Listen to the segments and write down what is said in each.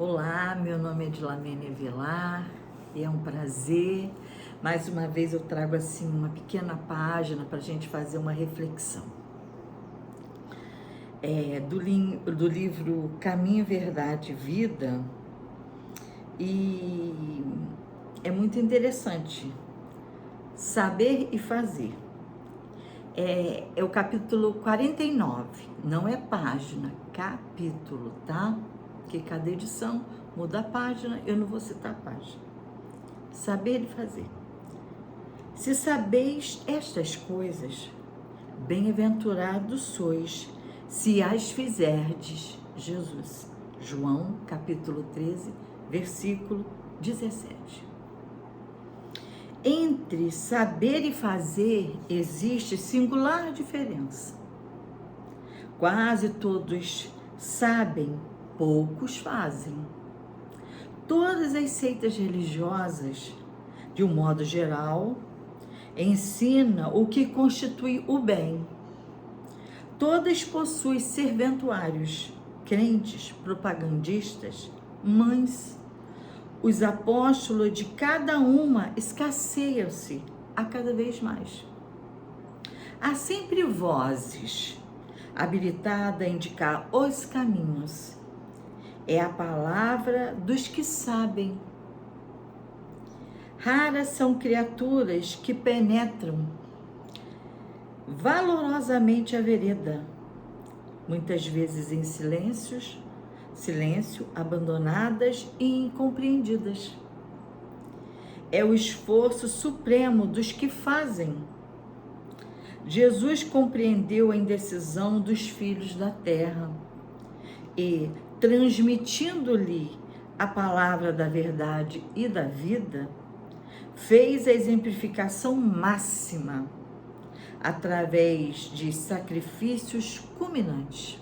Olá, meu nome é Dilamene Vilar e é um prazer. Mais uma vez eu trago assim uma pequena página para a gente fazer uma reflexão. Do livro Caminho, Verdade e Vida, e é muito interessante saber e fazer. É o capítulo 49, não é página, capítulo, tá? Porque cada edição muda a página, eu não vou citar a página. Saber e fazer. Se sabeis estas coisas, bem-aventurados sois, se as fizerdes. Jesus. João, capítulo 13, versículo 17. Entre saber e fazer existe singular diferença. Quase todos sabem, poucos fazem. Todas as seitas religiosas, de um modo geral, ensinam o que constitui o bem. Todas possuem serventuários, crentes, propagandistas, mães. Os apóstolos de cada uma escasseiam-se a cada vez mais. Há sempre vozes habilitadas a indicar os caminhos. É a palavra dos que sabem. Raras são criaturas que penetram valorosamente a vereda, muitas vezes em silêncio, abandonadas e incompreendidas. É o esforço supremo dos que fazem. Jesus compreendeu a indecisão dos filhos da terra e, transmitindo-lhe a palavra da verdade e da vida, fez a exemplificação máxima através de sacrifícios culminantes.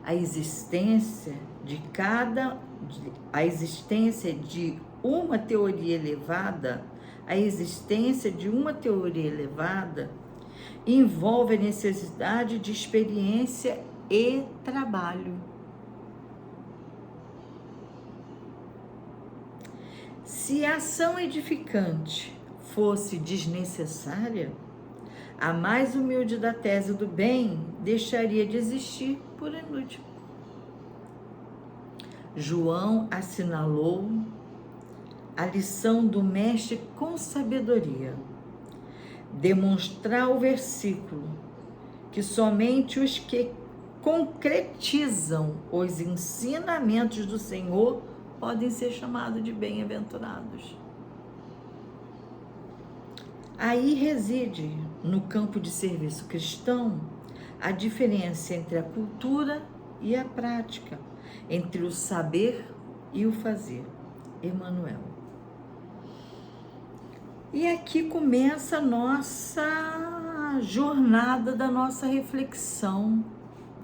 A existência de uma teoria elevada, envolve a necessidade de experiência e trabalho. Se a ação edificante fosse desnecessária, a mais humilde da tese do bem deixaria de existir por inútil. João assinalou a lição do mestre com sabedoria. Demonstrar o versículo que somente os que concretizam os ensinamentos do Senhor podem ser chamados de bem-aventurados. Aí reside, no campo de serviço cristão, a diferença entre a cultura e a prática, entre o saber e o fazer. Emmanuel. E aqui começa a nossa jornada da nossa reflexão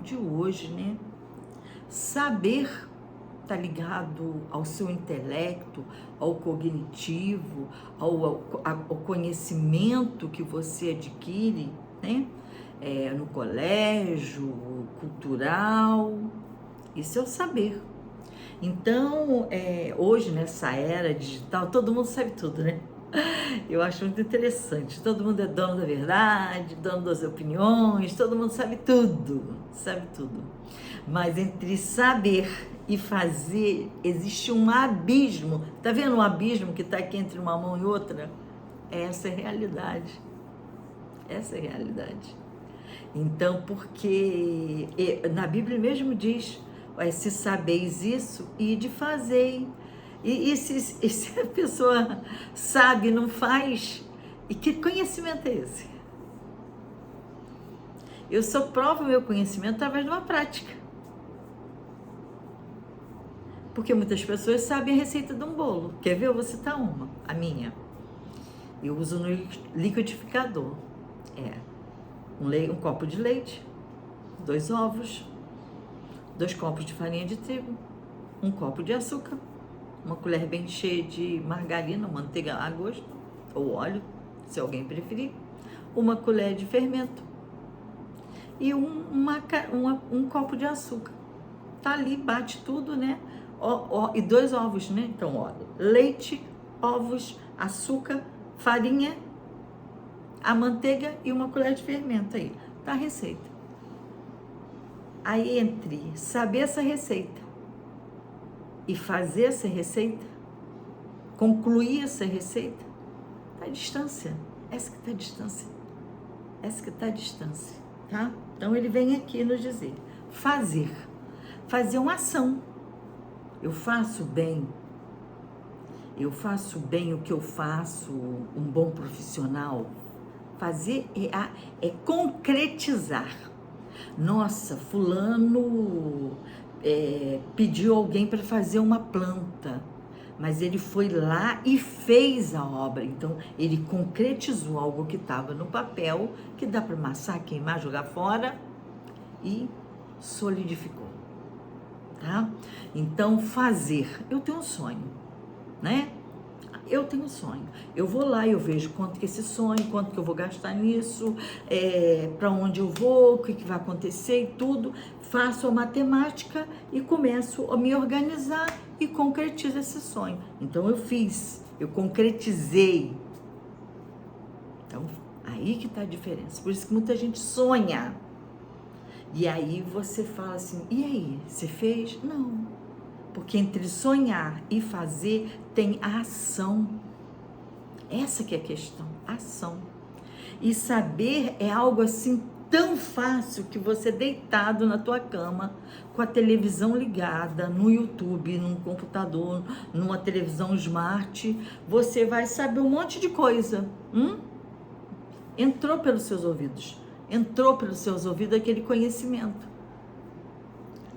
de hoje, né? Saber está ligado ao seu intelecto, ao cognitivo, ao conhecimento que você adquire, né? No colégio, cultural, isso é o saber. Então, hoje, nessa era digital, todo mundo sabe tudo, né? Eu acho muito interessante, todo mundo é dono da verdade, dono das opiniões, todo mundo sabe tudo, mas entre saber e fazer existe um abismo. Tá vendo um abismo que está aqui entre uma mão e outra? Essa é a realidade. Então, porque na Bíblia mesmo diz, se sabeis isso, ide fazei. E se a pessoa sabe, não faz, e que conhecimento é esse? Eu só provo o meu conhecimento através de uma prática. Porque muitas pessoas sabem a receita de um bolo. Quer ver? Eu vou citar uma, a minha. Eu uso no liquidificador. Um copo de leite, 2 ovos, 2 copos de farinha de trigo, 1 copo de açúcar, uma colher bem cheia de margarina, manteiga a gosto, ou óleo, se alguém preferir, 1 colher de fermento e um copo de açúcar. tá ali, bate tudo, né? E 2 ovos, né? Então, ó, leite, ovos, açúcar, farinha, a manteiga e uma colher de fermento aí. Tá a receita. Aí, entre saber essa receita e fazer essa receita, concluir essa receita, tá a distância. Essa que tá a distância. Essa que tá a distância, tá? Então, ele vem aqui nos dizer, fazer. Fazer uma ação. Eu faço bem o que eu faço, um bom profissional. Fazer é concretizar. Nossa, fulano pediu alguém para fazer uma planta, mas ele foi lá e fez a obra. Então, ele concretizou algo que estava no papel, que dá para amassar, queimar, jogar fora, e solidificou, tá? Então, fazer. Eu tenho um sonho, né? Eu tenho um sonho. Eu vou lá e eu vejo quanto que esse sonho, quanto que eu vou gastar nisso, para onde eu vou, o que vai acontecer e tudo. Faço a matemática e começo a me organizar e concretizo esse sonho. Então eu concretizei. Então, aí que tá a diferença. Por isso que muita gente sonha. E aí você fala assim, e aí, você fez? Não. Porque entre sonhar e fazer tem a ação. Essa que é a questão, ação. E saber é algo assim tão fácil que você deitado na tua cama, com a televisão ligada, no YouTube, num computador, numa televisão smart, você vai saber um monte de coisa. Entrou pelos seus ouvidos. Entrou pelos seus ouvidos aquele conhecimento.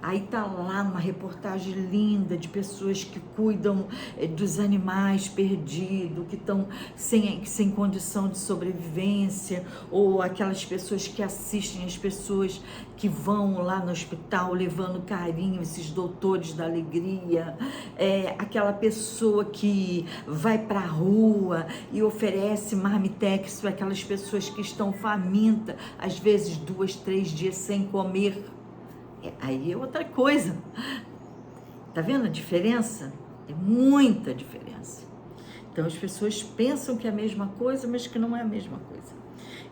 Aí tá lá uma reportagem linda de pessoas que cuidam dos animais perdidos, que estão sem condição de sobrevivência, ou aquelas pessoas que assistem as pessoas que vão lá no hospital levando carinho, esses doutores da alegria, aquela pessoa que vai pra rua e oferece marmitex para aquelas pessoas que estão famintas, às vezes 2, 3 dias sem comer. Aí é outra coisa. Tá vendo a diferença? É muita diferença. Então as pessoas pensam que é a mesma coisa, mas que não é a mesma coisa.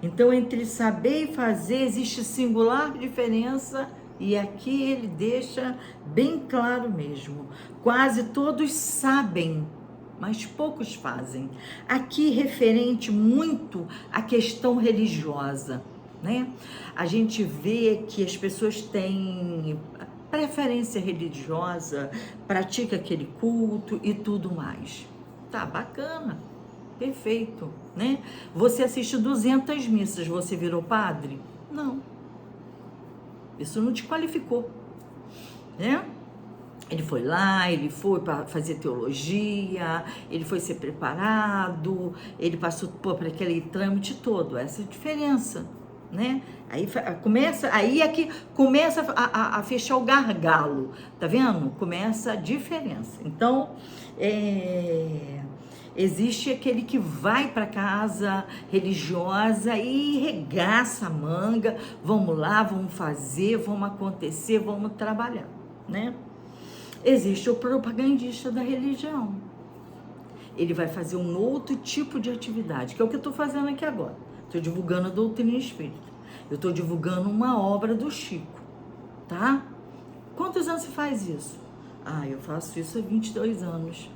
Então entre saber e fazer existe singular diferença, e aqui ele deixa bem claro mesmo. Quase todos sabem, mas poucos fazem. Aqui referente muito à questão religiosa, né? A gente vê que as pessoas têm preferência religiosa, pratica aquele culto e tudo mais. Tá bacana, perfeito, né? Você assiste 200 missas, você virou padre? Não. Isso não te qualificou, né? Ele foi lá, ele foi para fazer teologia, ele foi ser preparado, ele passou por aquele trâmite todo, essa é a diferença, né? Aí é que começa a fechar o gargalo, tá vendo? Começa a diferença. Então, existe aquele que vai para casa religiosa e regaça a manga, vamos lá, vamos fazer, vamos acontecer, vamos trabalhar, né? Existe o propagandista da religião. Ele vai fazer um outro tipo de atividade, que é o que eu estou fazendo aqui agora. Estou divulgando a doutrina espírita. Eu estou divulgando uma obra do Chico, tá? Quantos anos você faz isso? Eu faço isso há 22 anos.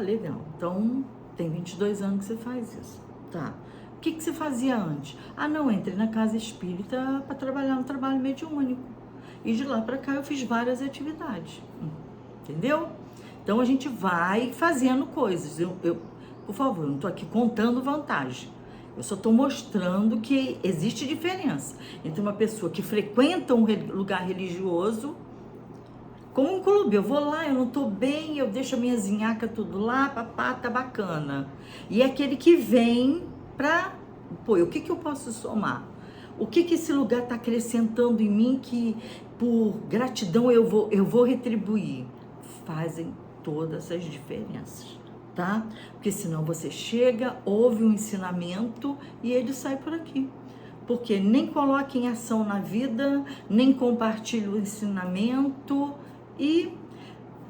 Legal. Então, tem 22 anos que você faz isso. Tá. O que você fazia antes? Não, entrei na casa espírita para trabalhar no trabalho mediúnico. E de lá para cá eu fiz várias atividades. Entendeu? Então, a gente vai fazendo coisas. Por favor, eu não estou aqui contando vantagem. Eu só estou mostrando que existe diferença entre uma pessoa que frequenta um lugar religioso, como um clube. Eu vou lá, eu não estou bem, eu deixo a minha zinhaca tudo lá, papá, tá bacana. E aquele que vem para, o que eu posso somar? O que esse lugar está acrescentando em mim que, por gratidão, eu vou retribuir? Fazem todas as diferenças. Tá? Porque senão você chega, ouve um ensinamento e ele sai por aqui. porque nem coloca em ação na vida, nem compartilha o ensinamento e,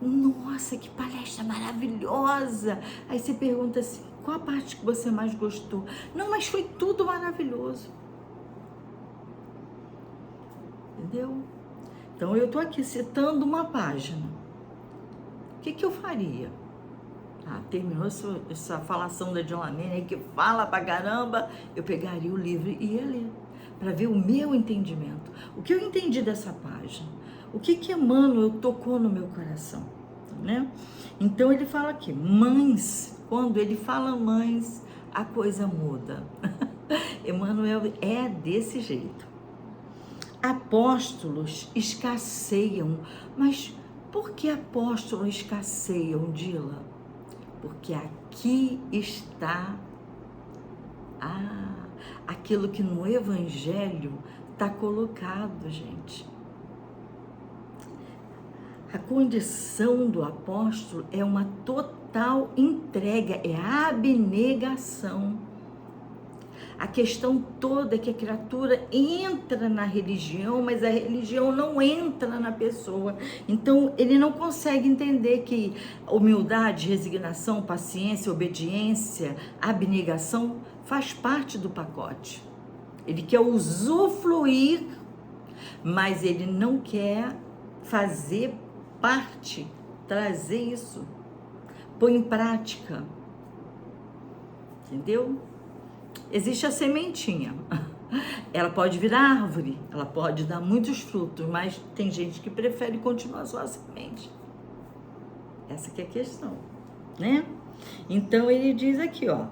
nossa, que palestra maravilhosa! Aí você pergunta assim, qual a parte que você mais gostou? Não, mas foi tudo maravilhoso. Entendeu? Então eu tô aqui citando uma página. O que eu faria? Terminou essa falação da John Lamene, que fala pra caramba, eu pegaria o livro e ia ler, para ver o meu entendimento. O que eu entendi dessa página? O que Emmanuel tocou no meu coração, né? Então ele fala aqui, mães, quando ele fala mães, a coisa muda. Emmanuel é desse jeito. Apóstolos escasseiam, mas por que apóstolos escasseiam, Dila? Porque aqui está aquilo que no Evangelho está colocado, gente. A condição do apóstolo é uma total entrega, é a abnegação. A questão toda é que a criatura entra na religião, mas a religião não entra na pessoa. Então, ele não consegue entender que humildade, resignação, paciência, obediência, abnegação faz parte do pacote. Ele quer usufruir, mas ele não quer fazer parte, trazer isso, pôr em prática. Entendeu? Existe a sementinha, ela pode virar árvore, ela pode dar muitos frutos, mas tem gente que prefere continuar só a semente. Essa que é a questão, né? Então ele diz aqui, ó,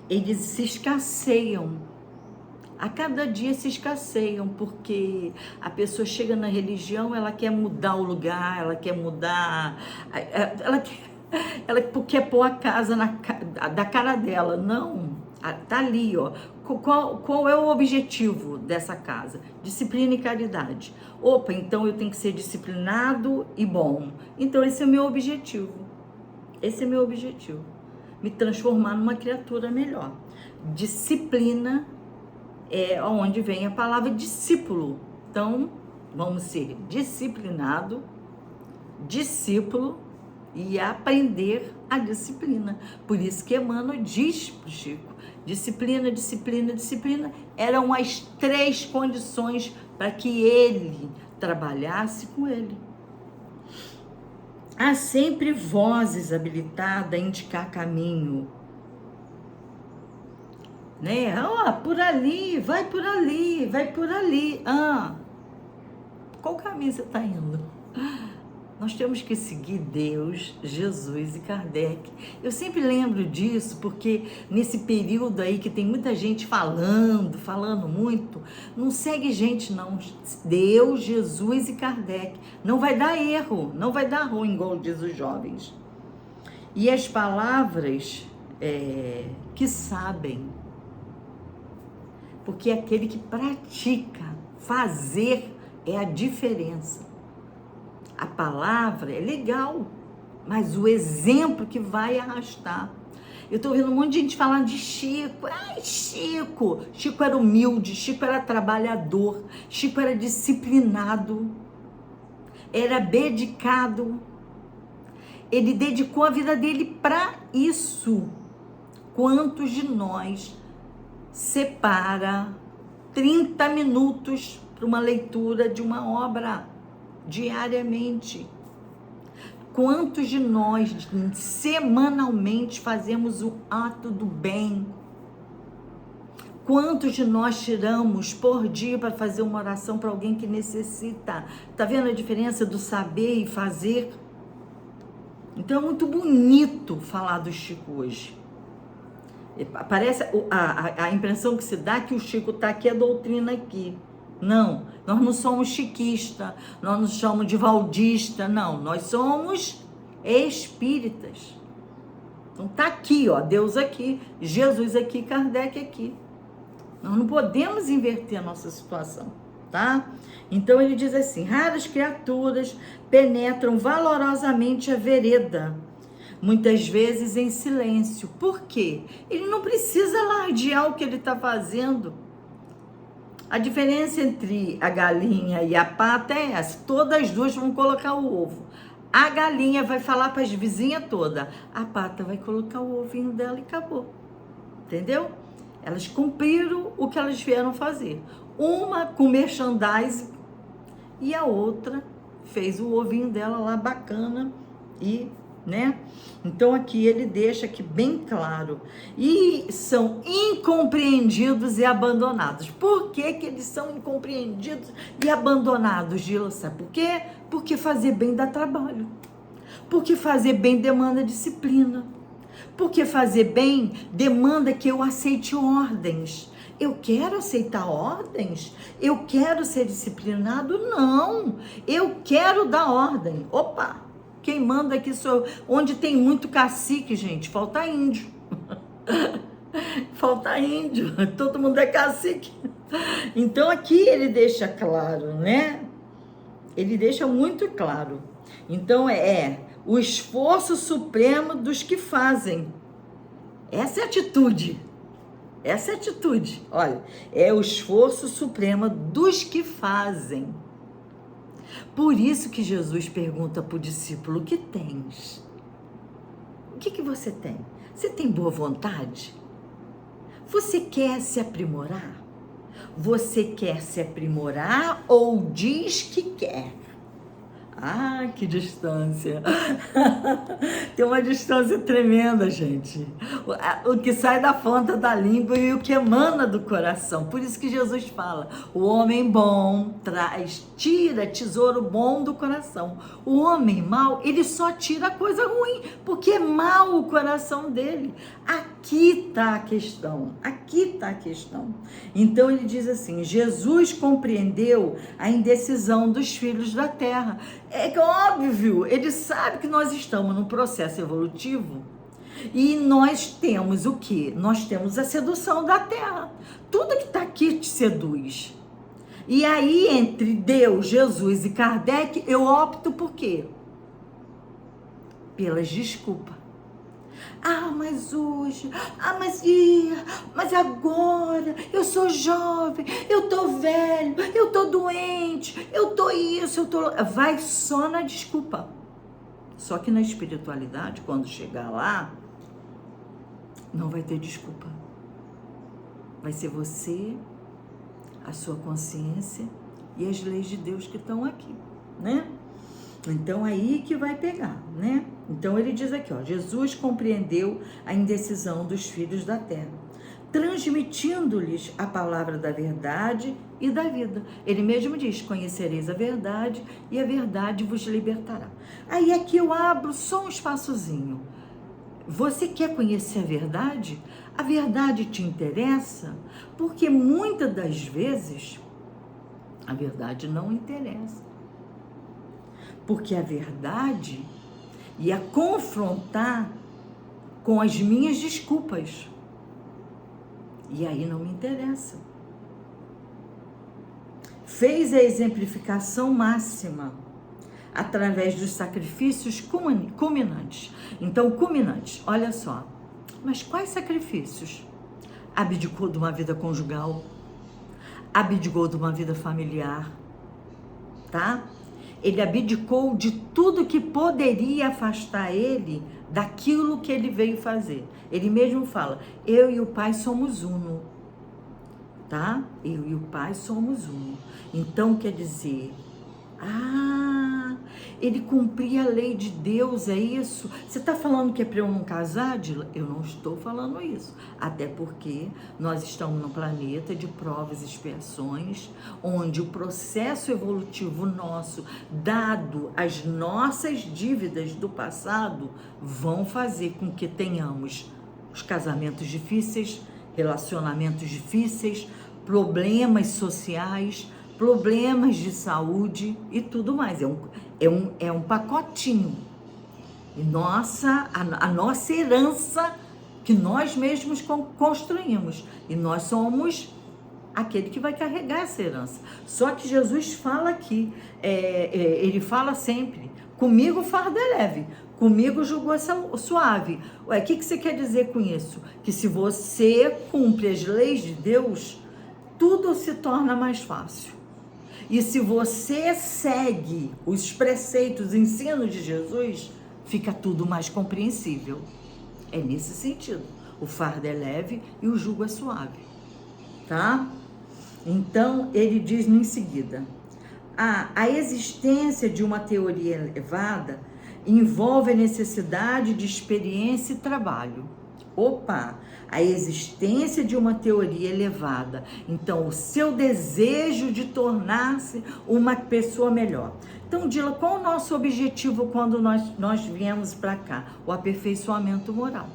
eles se escasseiam, a cada dia se escasseiam, porque a pessoa chega na religião, ela quer mudar o lugar, ela quer mudar, ela quer pôr a casa da cara dela. Não, tá ali, ó. Qual é o objetivo dessa casa? Disciplina e caridade. Opa, então eu tenho que ser disciplinado e bom. Então esse é o meu objetivo. Esse é meu objetivo. Me transformar numa criatura melhor. Disciplina é onde vem a palavra discípulo. Então, vamos ser disciplinado, discípulo, e aprender a disciplina. Por isso que Emmanuel diz para o Chico, disciplina, disciplina, disciplina, eram as 3 condições para que ele trabalhasse com ele. Há sempre vozes habilitadas a indicar caminho, né? Por ali, vai por ali, vai por ali. Qual caminho você está indo? Nós temos que seguir Deus, Jesus e Kardec. Eu sempre lembro disso, porque nesse período aí que tem muita gente falando muito, não segue gente não. Deus, Jesus e Kardec. Não vai dar erro, não vai dar ruim, igual diz os jovens. E as palavras que sabem, porque aquele que pratica, fazer é a diferença. A palavra é legal, mas o exemplo que vai arrastar. Eu estou vendo um monte de gente falando de Chico. Chico! Chico era humilde, Chico era trabalhador, Chico era disciplinado, era dedicado. Ele dedicou a vida dele para isso. Quantos de nós separa 30 minutos para uma leitura de uma obra diariamente? Quantos de nós semanalmente fazemos o ato do bem? Quantos de nós tiramos por dia para fazer uma oração para alguém que necessita? Tá vendo a diferença do saber e fazer? Então é muito bonito falar do Chico hoje. Parece a impressão que se dá que o Chico está aqui, a doutrina aqui. Não, nós não somos chiquista, nós não somos de valdista, não, nós somos espíritas. Então tá aqui, ó, Deus aqui, Jesus aqui, Kardec aqui. Nós não podemos inverter a nossa situação, tá? Então ele diz assim, raras criaturas penetram valorosamente a vereda muitas vezes em silêncio. Por quê? Ele não precisa alardear o que ele está fazendo. A diferença entre a galinha e a pata é essa: todas as duas vão colocar o ovo. A galinha vai falar para as vizinhas todas, a pata vai colocar o ovinho dela e acabou. Entendeu? Elas cumpriram o que elas vieram fazer. Uma com merchandising e a outra fez o ovinho dela lá bacana e, né? Então aqui ele deixa aqui bem claro. E são incompreendidos e abandonados. Por que que eles são incompreendidos e abandonados, Gila? Sabe por quê? Porque fazer bem dá trabalho. Porque fazer bem demanda disciplina. Porque fazer bem demanda que eu aceite ordens. Eu quero aceitar ordens? Eu quero ser disciplinado? Não. Eu quero dar ordem. Opa! Quem manda aqui sou eu. Onde tem muito cacique, gente, falta índio. Falta índio. Todo mundo é cacique. Então aqui ele deixa claro, né? Ele deixa muito claro. Então o esforço supremo dos que fazem. Essa é a atitude. Essa é a atitude. Olha, é o esforço supremo dos que fazem. Por isso que Jesus pergunta para o discípulo: o que tens? O que você tem? Você tem boa vontade? Você quer se aprimorar? Você quer se aprimorar ou diz que quer? Ah, que distância. Tem uma distância tremenda, gente. O que sai da ponta da língua e o que emana do coração. Por isso que Jesus fala: o homem bom tira tesouro bom do coração. O homem mau, ele só tira coisa ruim, porque é mau o coração dele. Aqui está a questão. Aqui está a questão. Então ele diz assim: Jesus compreendeu a indecisão dos filhos da terra. É óbvio, ele sabe que nós estamos num processo evolutivo e nós temos o quê? Nós temos a sedução da terra. Tudo que está aqui te seduz. E aí, entre Deus, Jesus e Kardec, eu opto por quê? Pelas desculpas. Ah, mas hoje, mas agora, eu sou jovem, eu tô velho, eu tô doente, eu tô isso, eu tô... Vai só na desculpa. Só que na espiritualidade, quando chegar lá, não vai ter desculpa. Vai ser você, a sua consciência e as leis de Deus que estão aqui, né? Então aí que vai pegar, né? Então ele diz aqui, ó: Jesus compreendeu a indecisão dos filhos da terra, transmitindo-lhes a palavra da verdade e da vida. Ele mesmo diz: conhecereis a verdade e a verdade vos libertará. Aí aqui eu abro só um espaçozinho. Você quer conhecer a verdade? A verdade te interessa? Porque muitas das vezes a verdade não interessa. Porque a verdade ia confrontar com as minhas desculpas. E aí não me interessa. Fez a exemplificação máxima através dos sacrifícios culminantes. Então, culminantes, olha só. Mas quais sacrifícios? Abdicou de uma vida conjugal, abdicou de uma vida familiar, tá? Ele abdicou de tudo que poderia afastar ele daquilo que ele veio fazer. Ele mesmo fala: eu e o Pai somos uno, tá? Eu e o Pai somos uno. Então quer dizer, ele cumpria a lei de Deus, é isso? Você está falando que é para eu não casar, Dila? Eu não estou falando isso. Até porque nós estamos num planeta de provas e expiações, onde o processo evolutivo nosso, dado as nossas dívidas do passado, vão fazer com que tenhamos os casamentos difíceis, relacionamentos difíceis, problemas sociais, problemas de saúde e tudo mais. É um pacotinho. E a nossa herança que nós mesmos construímos. E nós somos aquele que vai carregar essa herança. Só que Jesus fala aqui, ele fala sempre, comigo o fardo é leve, comigo o jugo é suave. Ué, o que você quer dizer com isso? Que se você cumpre as leis de Deus, tudo se torna mais fácil. E se você segue os preceitos, os ensinos de Jesus, fica tudo mais compreensível. É nesse sentido. O fardo é leve e o jugo é suave. Tá? Então, ele diz em seguida: a existência de uma teoria elevada envolve a necessidade de experiência e trabalho. Opa! A existência de uma teoria elevada. Então, o seu desejo de tornar-se uma pessoa melhor. Então, Dila, qual o nosso objetivo quando nós viemos para cá? O aperfeiçoamento moral.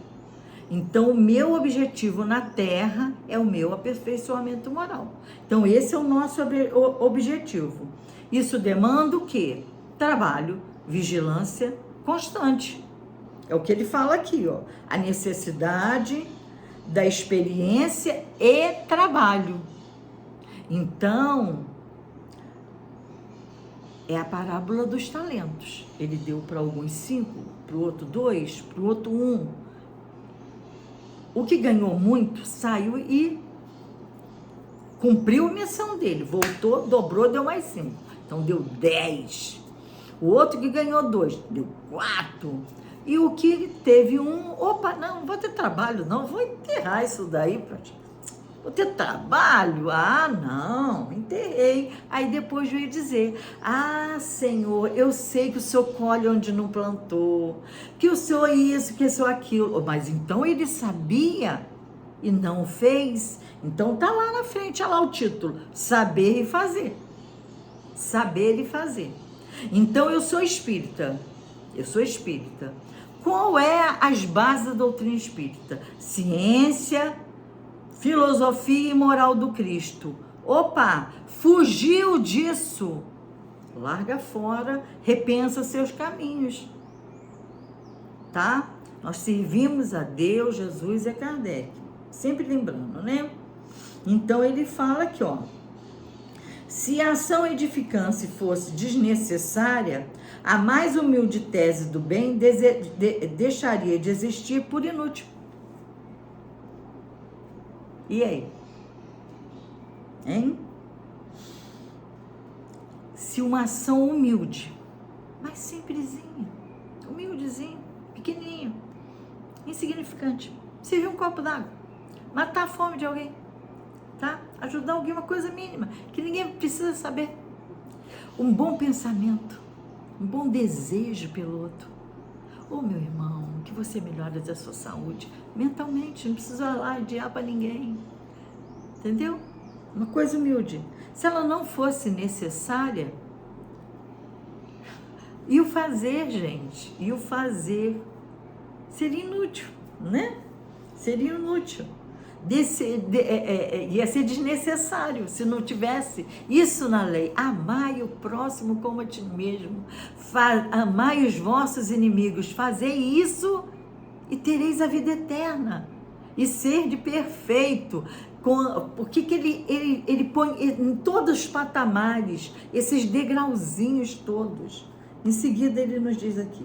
Então, o meu objetivo na Terra é o meu aperfeiçoamento moral. Então, esse é o nosso objetivo. Isso demanda o quê? Trabalho, vigilância constante. É o que ele fala aqui, ó. A necessidade da experiência e trabalho. Então, é a parábola dos talentos. Ele deu para alguns 5, para o outro 2, para o outro 1. O que ganhou muito saiu e cumpriu a missão dele. Voltou, dobrou, deu mais 5. Então deu 10. O outro que ganhou 2, deu 4. E o que teve 1, opa, não vou ter trabalho não, vou enterrar isso daí. Vou ter trabalho? Ah, não, enterrei. Aí depois veio dizer: ah, Senhor, eu sei que o Senhor colhe onde não plantou, que o Senhor isso, que o Senhor aquilo. Mas então ele sabia e não fez. Então tá lá na frente, olha lá o título: saber e fazer. Saber e fazer. Então eu sou espírita. Qual é as bases da doutrina espírita? Ciência, filosofia e moral do Cristo. Opa, fugiu disso. Larga fora, repensa seus caminhos. Tá? Nós servimos a Deus, Jesus e a Kardec. Sempre lembrando, né? Então ele fala aqui, ó. Se a ação edificante fosse desnecessária, a mais humilde tese do bem deixaria de existir por inútil. E aí? Hein? Se uma ação humilde, mas simplesinha, humildezinho, pequenininho, insignificante, servir um copo d'água, matar a fome de alguém, tá? Ajudar alguém, uma coisa mínima, que ninguém precisa saber. Um bom pensamento, um bom desejo pelo outro. Ô, meu irmão, que você melhore a sua saúde mentalmente, não precisa alardear para ninguém. Entendeu? Uma coisa humilde. Se ela não fosse necessária, e o fazer, gente, e o fazer seria inútil, né? Seria inútil. Ia ser desnecessário se não tivesse isso na lei. Amai o próximo como a ti mesmo. Amai os vossos inimigos. Fazei isso e tereis a vida eterna. E ser de perfeito. Porque que ele põe em todos os patamares, esses degrauzinhos todos. Em seguida ele nos diz aqui: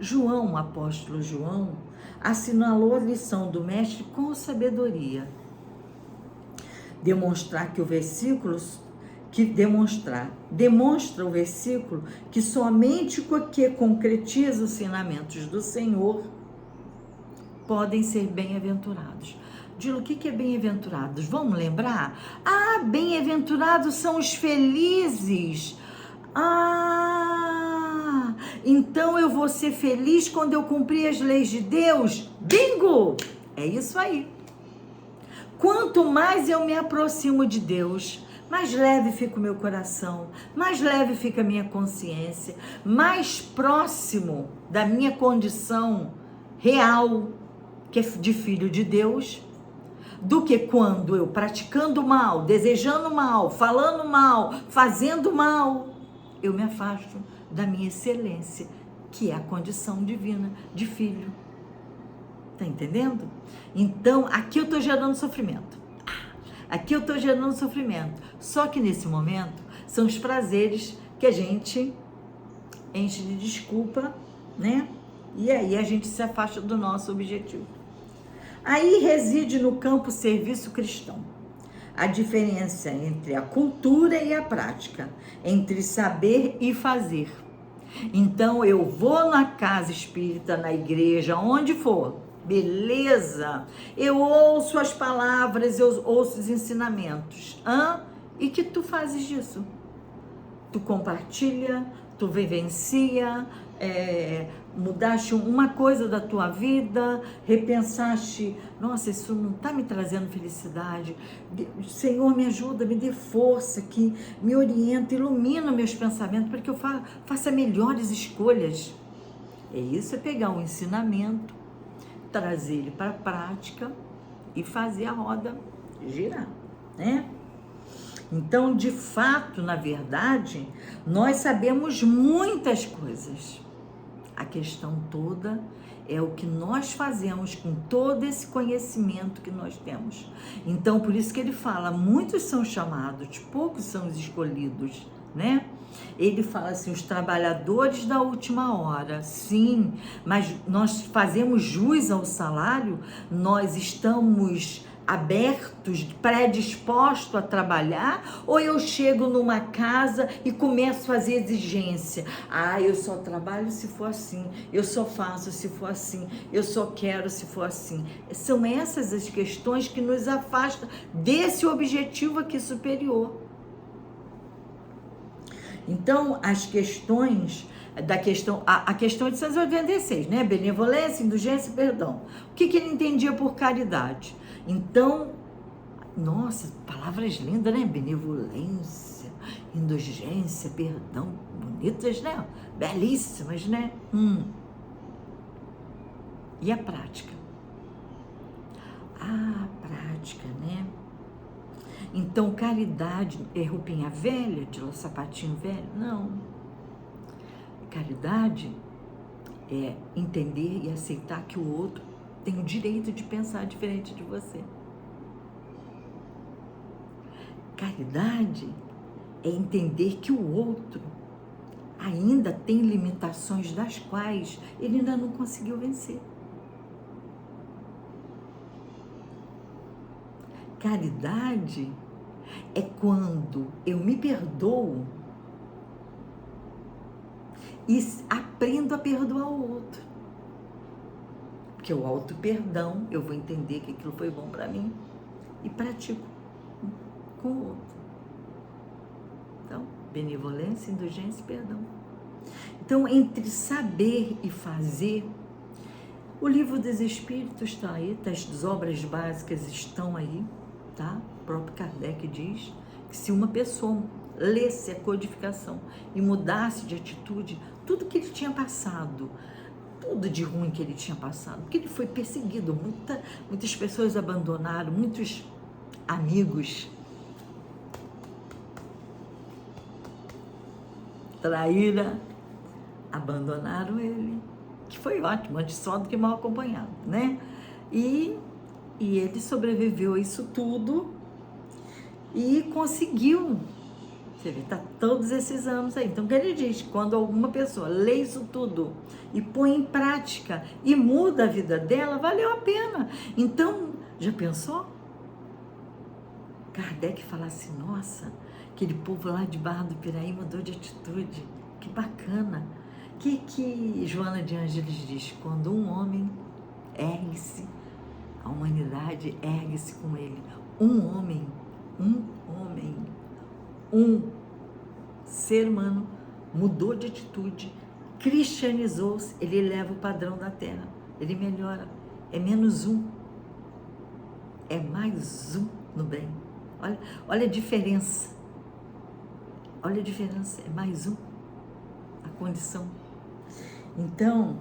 João, o apóstolo João, assinalou a lição do mestre com sabedoria. Demonstra o versículo que somente o que concretiza os ensinamentos do Senhor podem ser bem-aventurados. Dilo, o que é bem-aventurados? Vamos lembrar? Ah, bem-aventurados são os felizes. Ah, então eu vou ser feliz quando eu cumprir as leis de Deus? Bingo! É isso aí. Quanto mais eu me aproximo de Deus, mais leve fica o meu coração, mais leve fica a minha consciência, mais próximo da minha condição real, que é de filho de Deus, do que quando eu praticando mal, desejando mal, falando mal, fazendo mal, eu me afasto da minha excelência, que é a condição divina de filho. Tá entendendo? Então, aqui eu tô gerando sofrimento. Aqui eu estou gerando sofrimento. Só que nesse momento são os prazeres que a gente enche de desculpa, né? E aí a gente se afasta do nosso objetivo. Aí reside no campo serviço cristão a diferença entre a cultura e a prática, entre saber e fazer. Então eu vou na casa espírita, na igreja, onde for, beleza, eu ouço as palavras, eu ouço os ensinamentos. E que tu fazes disso? Tu compartilha, tu vivencia, mudaste uma coisa da tua vida, repensaste, nossa, isso não está me trazendo felicidade, Senhor, me ajuda, me dê força aqui, me orienta, ilumina meus pensamentos para que eu faça melhores escolhas. Isso é pegar um ensinamento, trazer ele para a prática e fazer a roda girar, né? Então, de fato, na verdade, nós sabemos muitas coisas. A questão toda é o que nós fazemos com todo esse conhecimento que nós temos. Então, por isso que ele fala, muitos são chamados, poucos são os escolhidos, né? Ele fala assim, os trabalhadores da última hora, sim, mas nós fazemos jus ao salário, nós estamos abertos, predispostos a trabalhar, ou eu chego numa casa e começo a fazer exigência, eu só trabalho se for assim, eu só faço se for assim, eu só quero se for assim. São essas as questões que nos afastam desse objetivo aqui superior. Então, as questões a questão de 186, né? Benevolência, indulgência e perdão. O que ele entendia por caridade? Então, nossa, palavras lindas, né? Benevolência, indulgência, perdão, bonitas, né? Belíssimas, né? E a prática? A prática, né? Então, caridade é roupinha velha, de sapatinho velho? Não. Caridade é entender e aceitar que o outro tem o direito de pensar diferente de você. Caridade é entender que o outro ainda tem limitações das quais ele ainda não conseguiu vencer. Caridade é quando eu me perdoo e aprendo a perdoar o outro. Porque o auto-perdão, eu vou entender que aquilo foi bom para mim e pratico com o outro. Então, benevolência, indulgência e perdão. Então, entre saber e fazer, o Livro dos Espíritos está aí, as obras básicas estão aí, tá? O próprio Kardec diz que se uma pessoa lesse a codificação e mudasse de atitude, tudo que ele tinha passado, tudo de ruim que ele tinha passado, porque ele foi perseguido, muitas pessoas abandonaram, muitos amigos traíram, abandonaram ele, que foi ótimo, antes só do que mal acompanhado, né? E ele sobreviveu a isso tudo e conseguiu. Você vê, tá todos esses anos aí. Então, o que ele diz? Quando alguma pessoa lê isso tudo e põe em prática e muda a vida dela, valeu a pena. Então, já pensou? Kardec fala assim, nossa, aquele povo lá de Barra do Piraí mudou de atitude. Que bacana. Que Joana de Ângeles diz? Quando um homem ergue-se, a humanidade ergue-se com ele. Um ser humano mudou de atitude, cristianizou-se, ele eleva o padrão da terra, ele melhora, é menos um, é mais um no bem. Olha a diferença, é mais um, a condição. Então,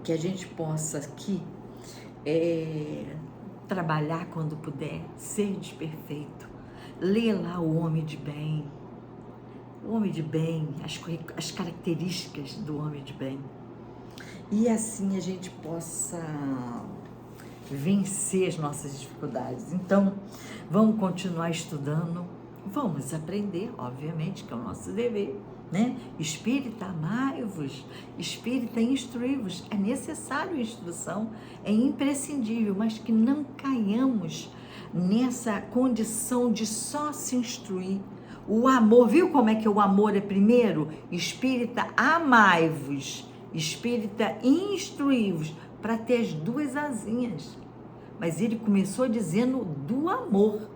que a gente possa aqui trabalhar quando puder, ser desperfeito, ler lá o homem de bem, as características do homem de bem, e assim a gente possa vencer as nossas dificuldades. Então, vamos continuar estudando, vamos aprender, obviamente, que é o nosso dever, né? Espírita, amai-vos, espírita, instruí-vos. É necessário instrução, é imprescindível, mas que não caiamos nessa condição de só se instruir. O amor, viu como é que o amor é primeiro? Espírita, amai-vos, espírita, instruí-vos, para ter as duas asinhas. Mas ele começou dizendo do amor.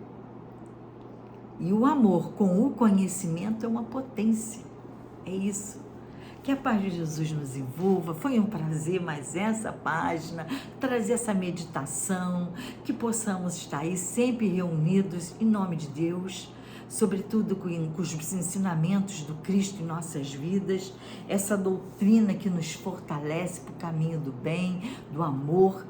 E o amor com o conhecimento é uma potência. É isso. Que a paz de Jesus nos envolva. Foi um prazer mais essa página, trazer essa meditação, que possamos estar aí sempre reunidos em nome de Deus, sobretudo com os ensinamentos do Cristo em nossas vidas, essa doutrina que nos fortalece para o caminho do bem, do amor,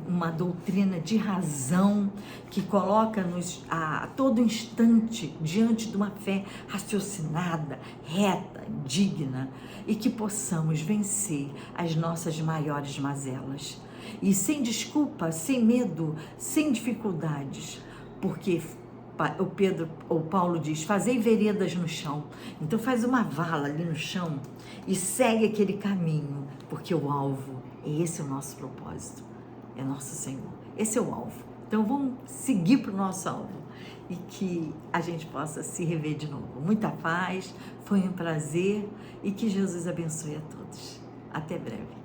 uma doutrina de razão que coloca-nos a todo instante diante de uma fé raciocinada, reta, digna, e que possamos vencer as nossas maiores mazelas. E sem desculpa, sem medo, sem dificuldades, porque o Paulo diz, fazei veredas no chão. Então faz uma vala ali no chão e segue aquele caminho, porque o alvo, esse é o nosso propósito, é nosso Senhor, esse é o alvo. Então vamos seguir para o nosso alvo e que a gente possa se rever de novo. Muita paz, foi um prazer e que Jesus abençoe a todos. Até breve.